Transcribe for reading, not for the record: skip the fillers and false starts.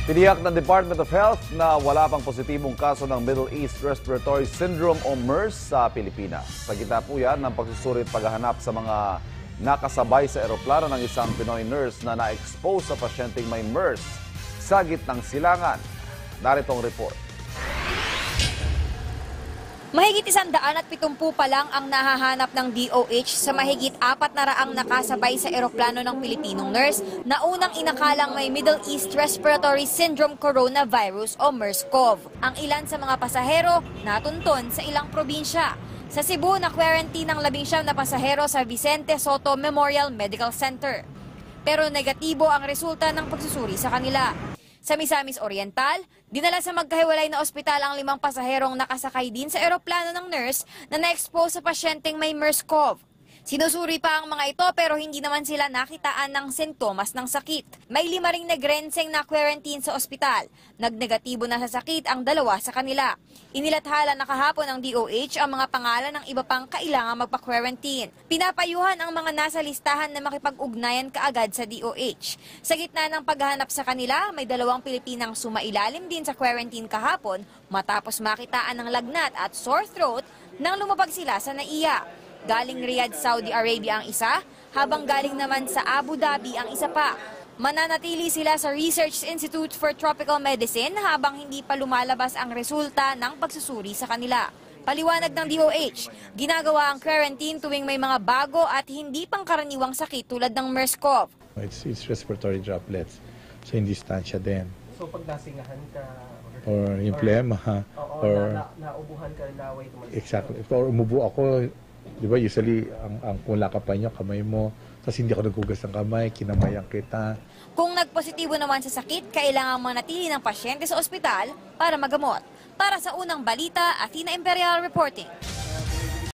Tiniyak ng Department of Health na wala pang positibong kaso ng Middle East Respiratory Syndrome o MERS sa Pilipinas. Sa gitna po yan ng pagsusuri at paghahanap sa mga nakasabay sa eroplano ng isang Pinoy nurse na na-expose sa pasyenteng may MERS sa gitnang silangan. Narito ang report. Mahigit 170 pa lang ang nahahanap ng DOH sa mahigit 400 nakasabay sa eroplano ng Pilipinong nurse na unang inakalang may Middle East Respiratory Syndrome Coronavirus o MERS-CoV. Ang ilan sa mga pasahero natunton sa ilang probinsya. Sa Cebu, na-quarantine ang 19 na pasahero sa Vicente Soto Memorial Medical Center. Pero negatibo ang resulta ng pagsusuri sa kanila. Sa Misamis Oriental, dinala sa magkahiwalay na ospital ang 5 pasaherong nakasakay din sa eroplano ng nurse na na-expose sa pasyenteng may MERS-CoV. Sinusuri pa ang mga ito pero hindi naman sila nakitaan ng sintomas ng sakit. May 5 ring nagrenseng na quarantine sa ospital. Nagnegatibo na sa sakit ang 2 sa kanila. Inilathala na kahapon ng DOH ang mga pangalan ng iba pang kailangan magpa-quarantine. Pinapayuhan ang mga nasa listahan na makipag-ugnayan kaagad sa DOH. Sa gitna ng paghahanap sa kanila, may 2 Pilipinang sumailalim din sa quarantine kahapon matapos makitaan ng lagnat at sore throat nang lumabag sila sa NAIA. Galing Riyadh, Saudi Arabia ang isa, habang galing naman sa Abu Dhabi ang isa pa. Mananatili sila sa Research Institute for Tropical Medicine habang hindi pa lumalabas ang resulta ng pagsusuri sa kanila. Paliwanag ng DOH, ginagawa ang quarantine tuwing may mga bago at hindi pangkaraniwang sakit tulad ng MERS-CoV. It's respiratory droplets, so hindi distansya din. So pag nasingahan ka, or yung plema, or naubuhan ka, laway, tumalas. Exactly. Or umubo ako, di ba, usually, ang kung lakapay nyo, kamay mo, kasi hindi ako naghugas ng kamay, kinamayan kita. Kung nagpositibo naman sa sakit, kailangan manatili ng pasyente sa ospital para magamot. Para sa unang balita, Athena Imperial reporting.